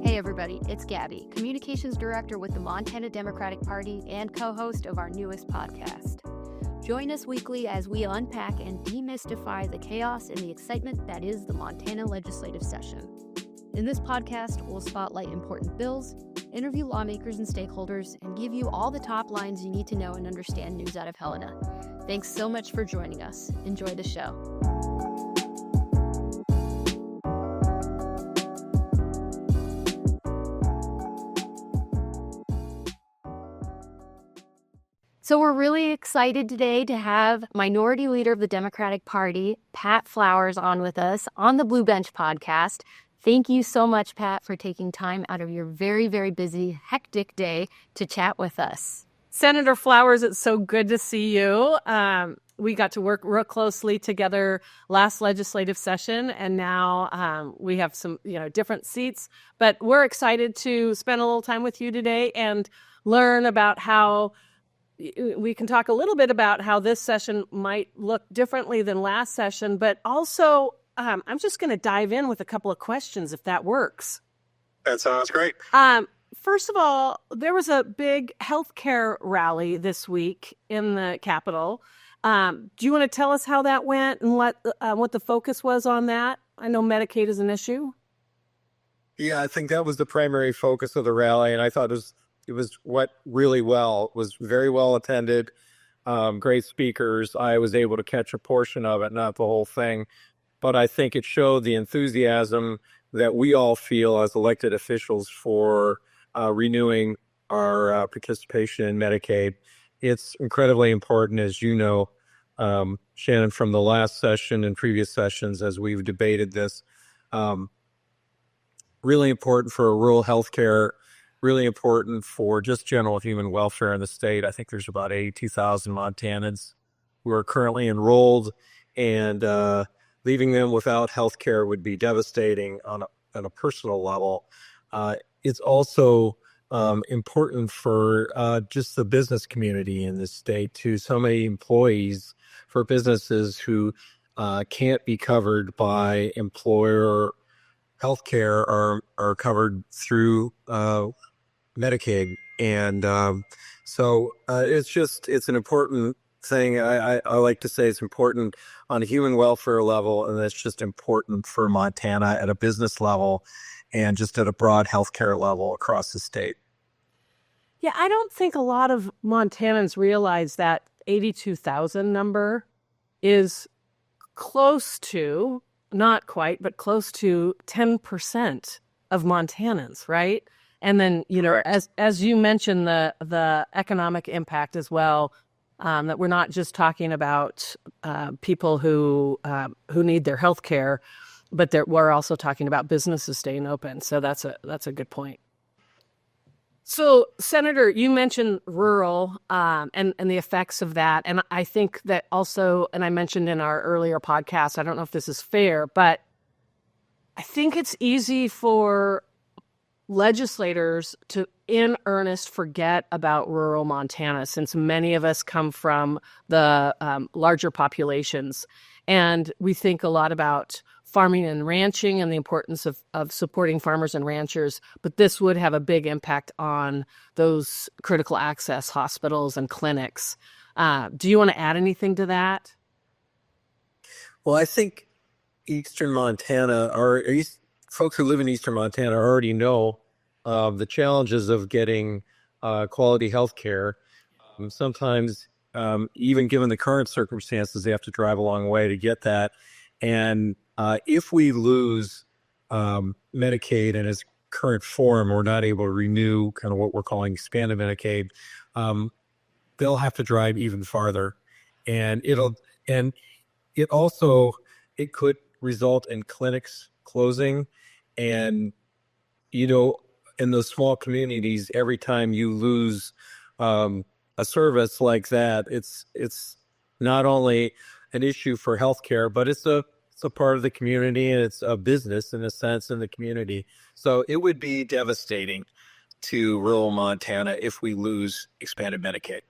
Hey everybody, it's Gaby, Communications Director with the Montana Democratic Party and co-host of our newest podcast. Join us weekly as we unpack and demystify the chaos and the excitement that is the Montana legislative session. In this podcast, we'll spotlight important bills, interview lawmakers and stakeholders, and give you all the top lines you need to know and understand news out of Helena. Thanks so much for joining us. Enjoy the show. So we're really excited today to have Minority Leader of the Democratic Party, Pat Flowers, on with us on the Blue Bench podcast. Thank you so much, Pat, for taking time out of your very, very busy, hectic day to chat with us. Senator Flowers, it's so good to see you. We got to work real closely together last legislative session, and now we have some, different seats. But we're excited to spend a little time with you today and learn about how we can talk a little bit about how this session might look differently than last session, but also I'm just going to dive in with a couple of questions if that works. That sounds great. First of all, there was a big healthcare rally this week in the Capitol. Do you want to tell us how that went and what the focus was on that? I know Medicaid is an issue. Yeah, I think that was the primary focus of the rally, and I thought it was very well attended, great speakers. I was able to catch a portion of it, not the whole thing, but I think it showed the enthusiasm that we all feel as elected officials for renewing our participation in Medicaid. It's incredibly important, as you know, Shannon, from the last session and previous sessions as we've debated this. Really important for rural healthcare, really important for just general human welfare in the state. I think there's about 82,000 Montanans who are currently enrolled, and leaving them without health care would be devastating on a personal level. It's also important for just the business community in this state, too. So many employees for businesses who can't be covered by employer health care are covered through Medicaid. And so it's an important thing. I like to say it's important on a human welfare level, and it's just important for Montana at a business level and just at a broad healthcare level across the state. Yeah, I don't think a lot of Montanans realize that 82,000 number is close to, not quite, but close to 10% of Montanans, right? And then, as you mentioned, the economic impact as well, that we're not just talking about people who need their health care, but we're also talking about businesses staying open. So that's a good point. So, Senator, you mentioned rural and the effects of that. And I think that also, and I mentioned in our earlier podcast, I don't know if this is fair, but I think it's easy for legislators to, in earnest, forget about rural Montana, since many of us come from the larger populations. And we think a lot about farming and ranching and the importance of supporting farmers and ranchers, but this would have a big impact on those critical access hospitals and clinics. Do you want to add anything to that? Well, I think Eastern Montana, or folks who live in Eastern Montana already know the challenges of getting quality health care. Sometimes, even given the current circumstances, they have to drive a long way to get that. And if we lose Medicaid in its current form, we're not able to renew kind of what we're calling expanded Medicaid, they'll have to drive even farther. And it could result in clinics closing. And, in those small communities, every time you lose a service like that, it's not only an issue for healthcare, but it's a part of the community, and it's a business in a sense in the community. So it would be devastating to rural Montana if we lose expanded Medicaid.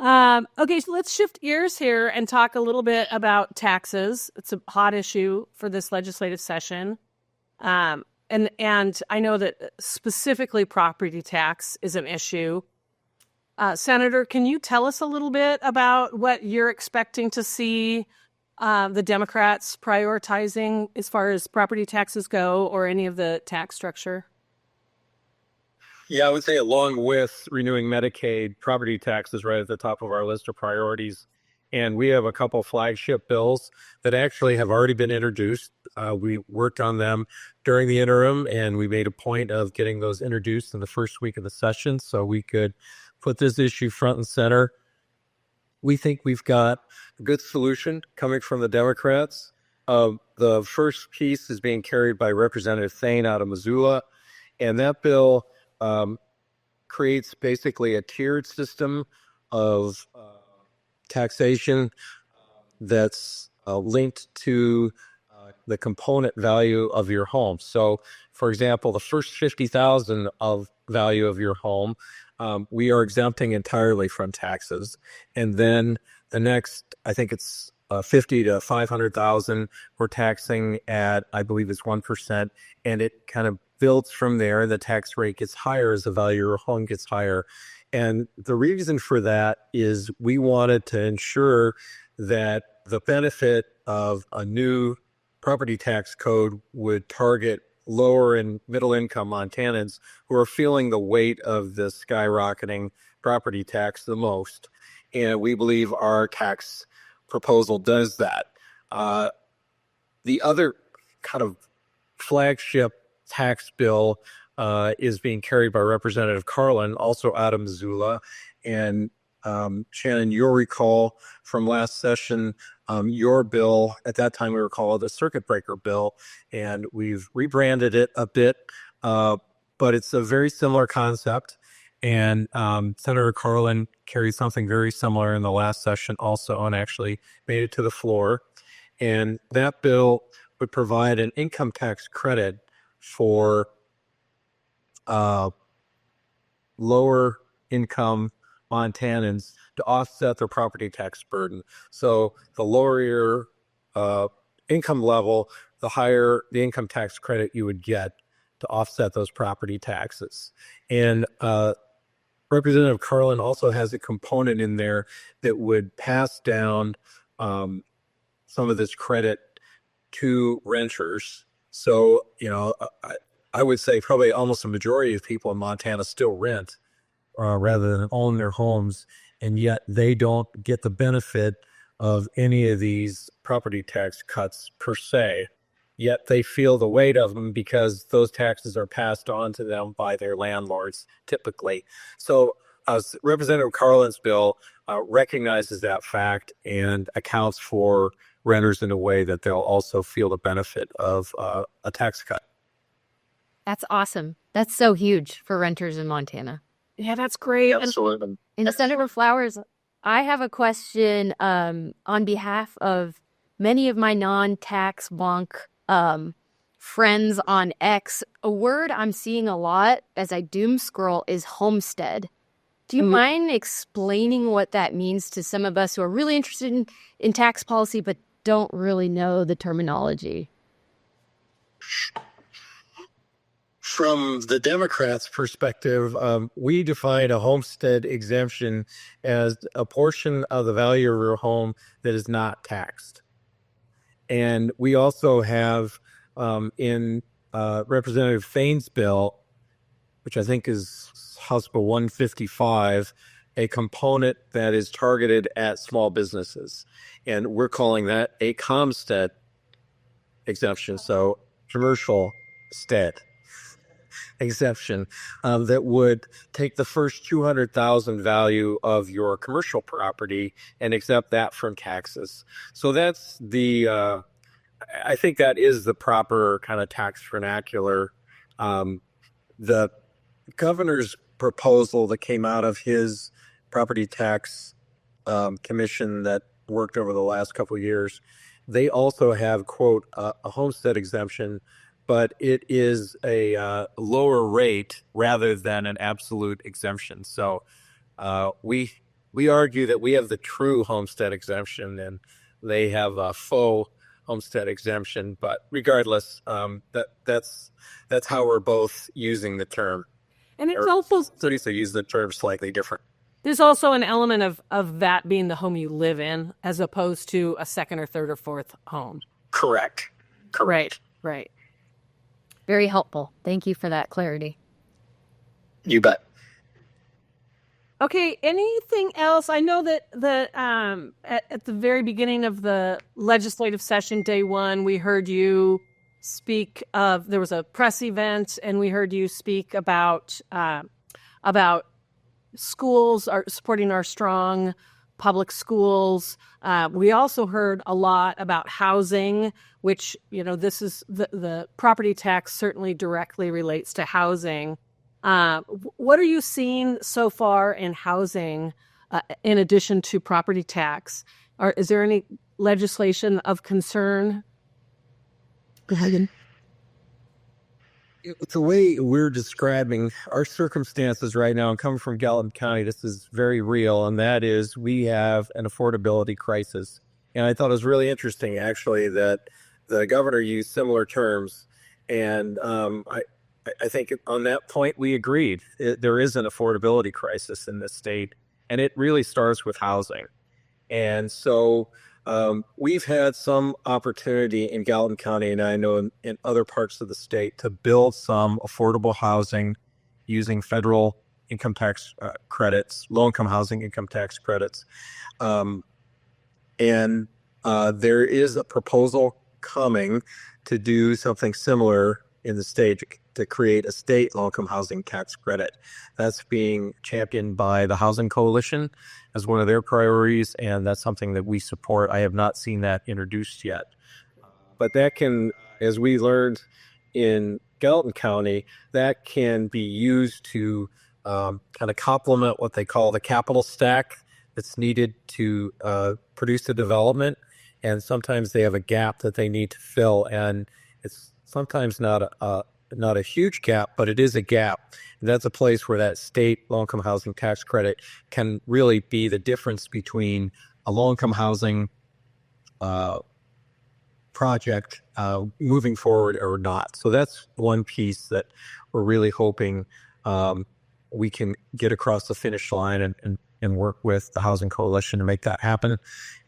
Okay, so let's shift gears here and talk a little bit about taxes. It's a hot issue for this legislative session. And I know that specifically property tax is an issue. Senator, can you tell us a little bit about what you're expecting to see the Democrats prioritizing as far as property taxes go, or any of the tax structure? Yeah, I would say along with renewing Medicaid, property tax is right at the top of our list of priorities. And we have a couple flagship bills that actually have already been introduced. We worked on them during the interim, and we made a point of getting those introduced in the first week of the session so we could put this issue front and center. We think we've got a good solution coming from the Democrats. The first piece is being carried by Representative Thane out of Missoula, and that bill creates basically a tiered system of taxation that's linked to the component value of your home. So, for example, the first $50,000 of value of your home, we are exempting entirely from taxes, and then the next, I think it's 50 to 500,000, we're taxing at, I believe it's 1%, and it kind of builds from there. The tax rate gets higher as the value of your home gets higher. And the reason for that is we wanted to ensure that the benefit of a new property tax code would target lower and middle income Montanans who are feeling the weight of the skyrocketing property tax the most. And we believe our tax proposal does that. The other kind of flagship tax bill is being carried by Representative Carlin, also out of Missoula. And Shannon, you'll recall from last session, your bill, at that time we were called the circuit breaker bill, and we've rebranded it a bit, but it's a very similar concept. And Senator Carlin carried something very similar in the last session also, and actually made it to the floor. And that bill would provide an income tax credit for lower income Montanans to offset their property tax burden. So the lower your income level, the higher the income tax credit you would get to offset those property taxes. And Representative Carlin also has a component in there that would pass down some of this credit to renters. So, I would say probably almost a majority of people in Montana still rent rather than own their homes, and yet they don't get the benefit of any of these property tax cuts per se. Yet they feel the weight of them because those taxes are passed on to them by their landlords typically. So Representative Carlin's bill recognizes that fact and accounts for renters in a way that they'll also feel the benefit of a tax cut. That's awesome. That's so huge for renters in Montana. Yeah, that's great. Absolutely. And Senator Flowers, I have a question on behalf of many of my non-tax bonk friends on X. A word I'm seeing a lot as I doom scroll is homestead. Do you mind explaining what that means to some of us who are really interested in tax policy but don't really know the terminology? From the Democrats' perspective, we define a homestead exemption as a portion of the value of your home that is not taxed. And we also have in Representative Thane's bill, which I think is House Bill 155, a component that is targeted at small businesses. And we're calling that a Comstead exemption, so commercial stead exemption that would take the first 200,000 value of your commercial property and exempt that from taxes. So that's I think that is the proper kind of tax vernacular. The governor's proposal that came out of his property tax commission that worked over the last couple of years, they also have, quote, a homestead exemption, but it is a lower rate rather than an absolute exemption. So we we argue that we have the true homestead exemption and they have a faux homestead exemption. But regardless, that's how we're both using the term. And it's also studies that use the term slightly different. There's also an element of that being the home you live in as opposed to a second or third or fourth home. Correct. Right. Very helpful. Thank you for that clarity. You bet. Okay, anything else? I know that at the very beginning of the legislative session, day one, we heard you speak of, there was a press event, and we heard you speak about schools supporting our strong public schools. We also heard a lot about housing, which, this is the property tax certainly directly relates to housing. What are you seeing so far in housing in addition to property tax? Is there any legislation of concern? Go ahead. The way we're describing our circumstances right now and coming from Gallatin County, this is very real, and that is we have an affordability crisis. And I thought it was really interesting, actually, that the governor used similar terms. And I think on that point, we agreed. There is an affordability crisis in this state, and it really starts with housing. And so we've had some opportunity in Gallatin County, and I know in other parts of the state, to build some affordable housing using federal income tax credits, low-income housing income tax credits. And there is a proposal coming to do something similar in the state to create a state low-income housing tax credit. That's being championed by the Housing Coalition as one of their priorities, and that's something that we support. I have not seen that introduced yet. But that can, as we learned in Gallatin County, that can be used to kind of complement what they call the capital stack that's needed to produce the development. And sometimes they have a gap that they need to fill, and it's sometimes not a huge gap, but it is a gap. And that's a place where that state low-income housing tax credit can really be the difference between a low-income housing project moving forward or not. So that's one piece that we're really hoping we can get across the finish line and work with the Housing Coalition to make that happen.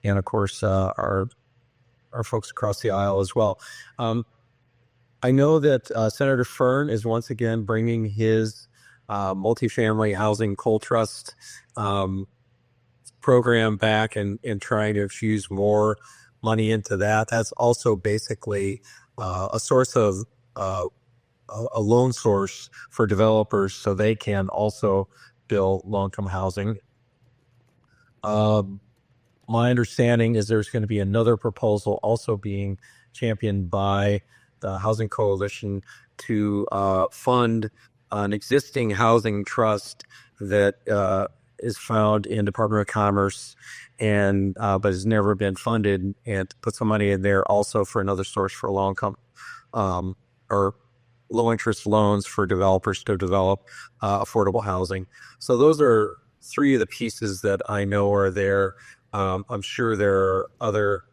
And of course, our folks across the aisle as well. I know that Senator Fern is once again bringing his multifamily housing coal trust program back and trying to infuse more money into that. That's also basically a source of a loan source for developers so they can also build low-income housing. My understanding is there's going to be another proposal also being championed by the Housing Coalition to fund an existing housing trust that is found in Department of Commerce and but has never been funded, and to put some money in there also for another source for low income or low interest loans for developers to develop affordable housing. So those are three of the pieces that I know are there. I'm sure there are other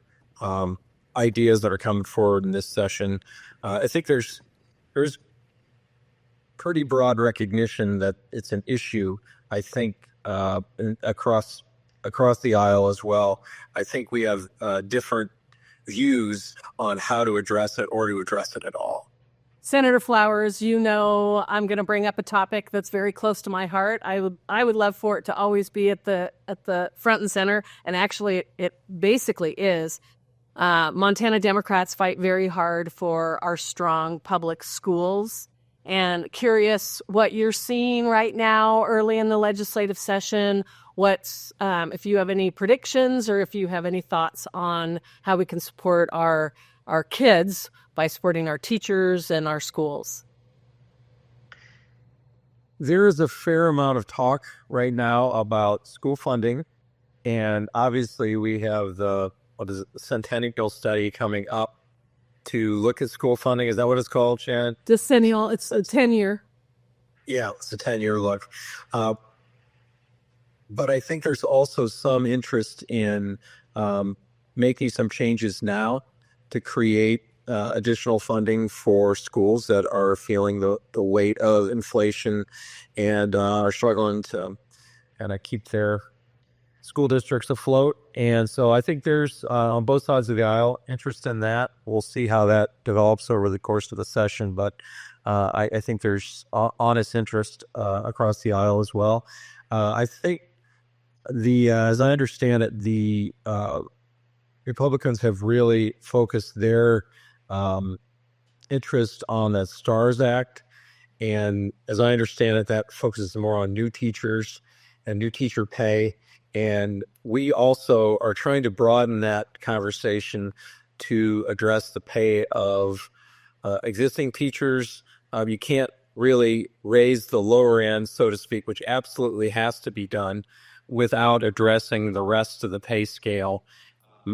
ideas that are coming forward in this session. I think there's pretty broad recognition that it's an issue. I think across the aisle as well. I think we have different views on how to address it or to address it at all. Senator Flowers, I'm going to bring up a topic that's very close to my heart. I would love for it to always be at the front and center, and actually it basically is. Montana Democrats fight very hard for our strong public schools, and curious what you're seeing right now early in the legislative session. If you have any predictions or if you have any thoughts on how we can support our kids by supporting our teachers and our schools. There is a fair amount of talk right now about school funding, and obviously we have the centennial study coming up to look at school funding. Is that what it's called, Shannon? Decennial. It's a 10-year. Yeah, it's a 10-year look. But I think there's also some interest in making some changes now to create additional funding for schools that are feeling the weight of inflation and are struggling to kind of keep their school districts afloat. And so I think there's on both sides of the aisle interest in that. We'll see how that develops over the course of the session, but I think there's honest interest across the aisle as well. I think as I understand it, the Republicans have really focused their interest on the STARS Act. And as I understand it, that focuses more on new teachers and new teacher pay. And we also are trying to broaden that conversation to address the pay of existing teachers. You can't really raise the lower end, so to speak, which absolutely has to be done without addressing the rest of the pay scale.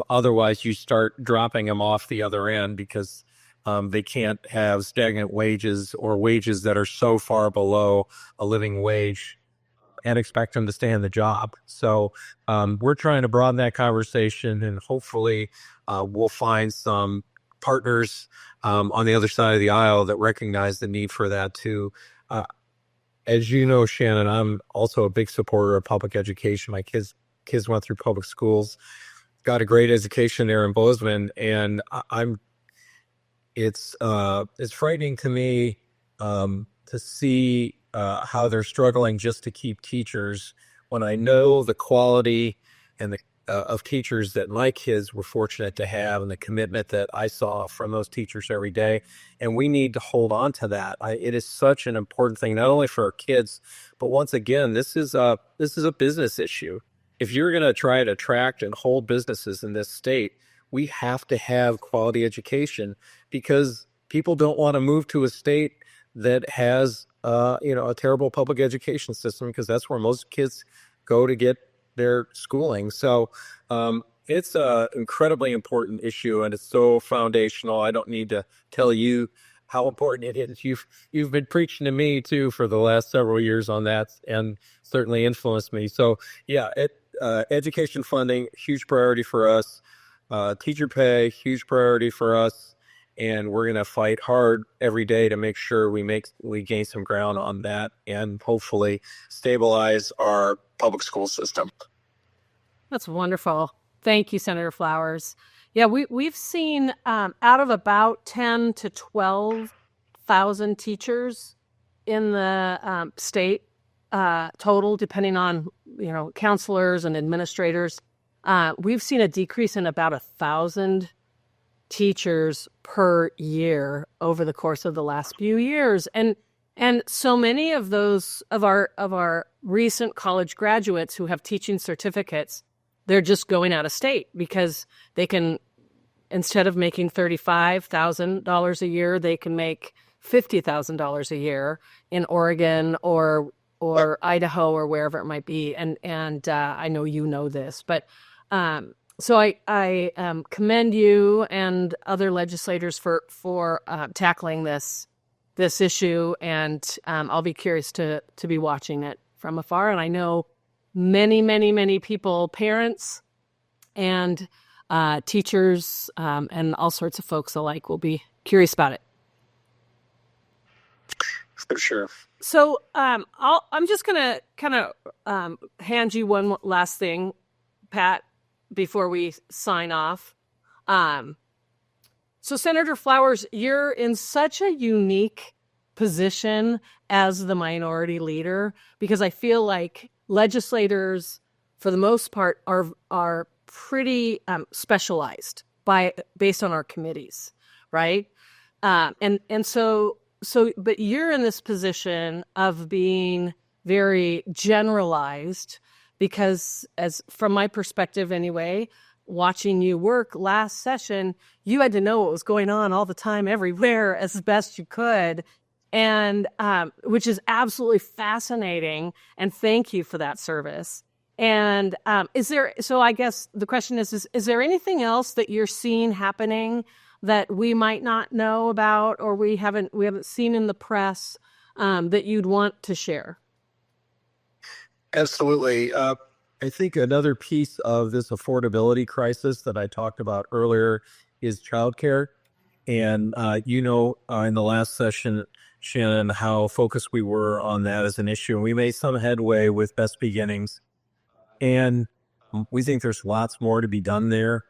Otherwise, you start dropping them off the other end because they can't have stagnant wages or wages that are so far below a living wage and expect them to stay in the job. So we're trying to broaden that conversation, and hopefully we'll find some partners on the other side of the aisle that recognize the need for that too. As you know, Shannon, I'm also a big supporter of public education. My kids went through public schools, got a great education there in Bozeman, and it's frightening to me to see how they're struggling just to keep teachers when I know the quality and of teachers that my kids were fortunate to have and the commitment that I saw from those teachers every day. And we need to hold on to that. It is such an important thing, not only for our kids, but once again, this is a business issue. If you're going to try to attract and hold businesses in this state, we have to have quality education because people don't want to move to a state that has a terrible public education system, because that's where most kids go to get their schooling. So it's an incredibly important issue, and it's so foundational. I don't need to tell you how important it is. You've been preaching to me too for the last several years on that, and certainly influenced me. So yeah, education funding, huge priority for us. Teacher pay, huge priority for us. And we're going to fight hard every day to make sure we gain some ground on that and hopefully stabilize our public school system. That's wonderful. Thank you, Senator Flowers. Yeah, we've seen out of about 10 to 12,000 teachers in the state total, depending on counselors and administrators, we've seen a decrease in about 1,000 teachers per year over the course of the last few years. And so many of those of our recent college graduates who have teaching certificates, they're just going out of state because they can, instead of making $35,000 a year, they can make $50,000 a year in Oregon or Idaho or wherever it might be. And I know you know this, but so I commend you and other legislators for tackling this issue, and I'll be curious to be watching it from afar. And I know many people, parents and teachers and all sorts of folks alike will be curious about it. For sure. So I'm just gonna kind of hand you one last thing, Pat, before we sign off. So Senator Flowers, you're in such a unique position as the minority leader, because I feel like legislators, for the most part, are pretty specialized based on our committees, right? But you're in this position of being very generalized, because from my perspective anyway, watching you work last session, you had to know what was going on all the time, everywhere, as best you could. And which is absolutely fascinating. And thank you for that service. And so I guess the question is there anything else that you're seeing happening that we might not know about, or we haven't seen in the press that you'd want to share? Absolutely. I think another piece of this affordability crisis that I talked about earlier is childcare. And, in the last session, Shannon, how focused we were on that as an issue. And we made some headway with Best Beginnings. And we think there's lots more to be done there.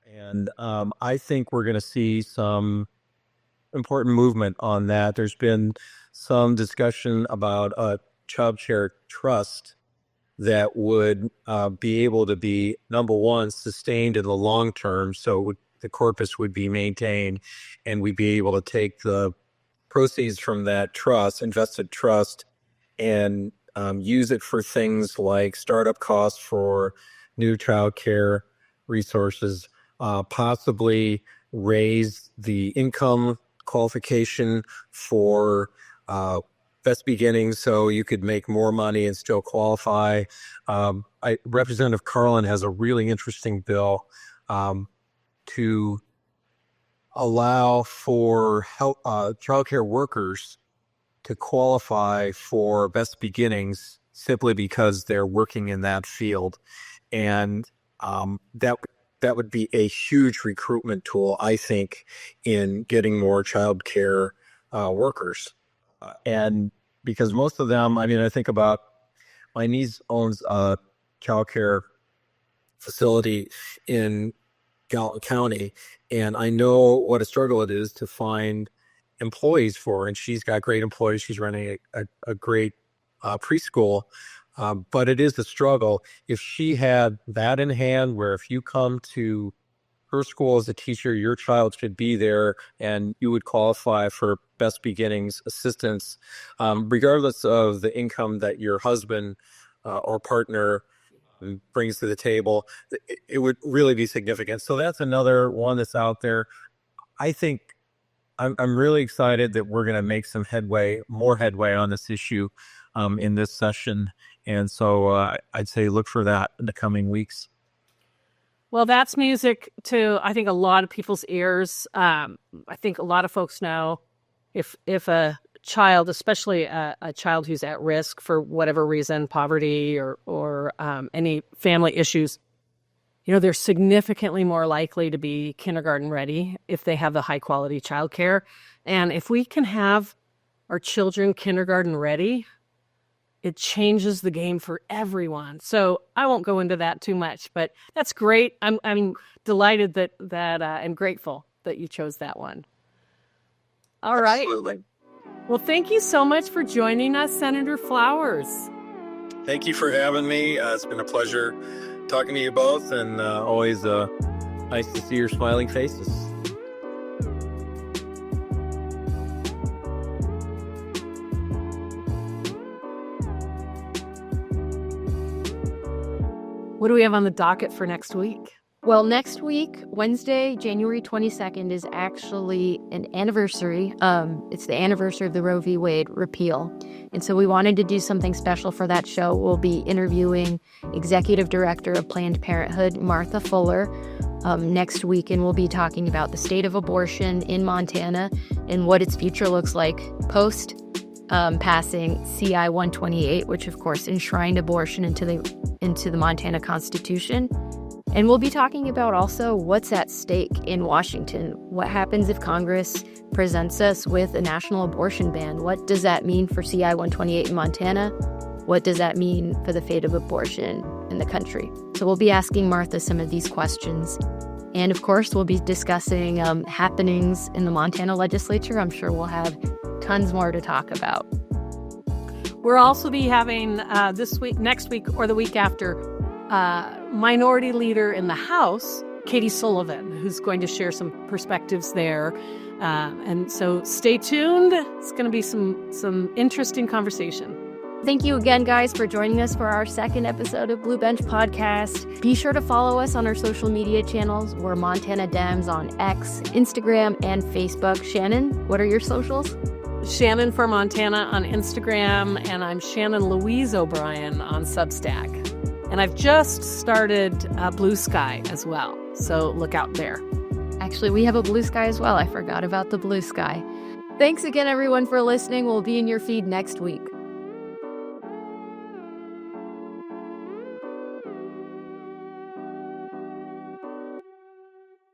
And I think we're going to see some important movement on that. There's been some discussion about a child care trust that would be able to be, number one, sustained in the long term. So the corpus would be maintained, and we'd be able to take the proceeds from that trust, invested trust, and use it for things like startup costs for new child care resources, possibly raise the income qualification for Best Beginnings so you could make more money and still qualify. Representative Carlin has a really interesting bill to allow for child care workers to qualify for Best Beginnings simply because they're working in that field. And that would be a huge recruitment tool, I think, in getting more child care workers. And because most of them, I think about my niece owns a child care facility in Gallatin County, and I know what a struggle it is to find employees for. And she's got great employees. She's running a great preschool, but it is a struggle. If she had that in hand, where if you come to her school as a teacher, your child should be there and you would qualify for Best Beginnings assistance, regardless of the income that your husband or partner brings to the table, it would really be significant. So that's another one that's out there. I think I'm really excited that we're going to make some more headway on this issue in this session. And so I'd say look for that in the coming weeks. Well, that's music to, I think, a lot of people's ears. I think a lot of folks know if a child, especially a child who's at risk for whatever reason, poverty or any family issues, they're significantly more likely to be kindergarten ready if they have the high quality childcare. And if we can have our children kindergarten ready, it changes the game for everyone. So I won't go into that too much, but that's great. I'm delighted that and grateful that you chose that one. All right. Absolutely. Well, thank you so much for joining us, Senator Flowers. Thank you for having me. It's been a pleasure talking to you both, and always nice to see your smiling faces. What do we have on the docket for next week? Well, next week, Wednesday, January 22nd, is actually an anniversary. It's the anniversary of the Roe v. Wade repeal. And so we wanted to do something special for that show. We'll be interviewing Executive Director of Planned Parenthood, Martha Fuller, next week. And we'll be talking about the state of abortion in Montana and what its future looks like post passing CI 128, which, of course, enshrined abortion into the Montana Constitution. And we'll be talking about also what's at stake in Washington. What happens if Congress presents us with a national abortion ban? What does that mean for CI 128 in Montana? What does that mean for the fate of abortion in the country? So we'll be asking Martha some of these questions. And of course, we'll be discussing happenings in the Montana legislature. I'm sure we'll have tons more to talk about. We'll also be having next week, or the week after, Minority Leader in the House, Katie Sullivan, who's going to share some perspectives there. And so stay tuned. It's going to be some interesting conversation. Thank you again, guys, for joining us for our second episode of Blue Bench Podcast. Be sure to follow us on our social media channels. We're Montana Dems on X, Instagram, and Facebook. Shannon, what are your socials? Shannon for Montana on Instagram, and I'm Shannon Louise O'Brien on Substack. And I've just started Blue Sky as well, so look out there. Actually, we have a Blue Sky as well. I forgot about the Blue Sky. Thanks again, everyone, for listening. We'll be in your feed next week.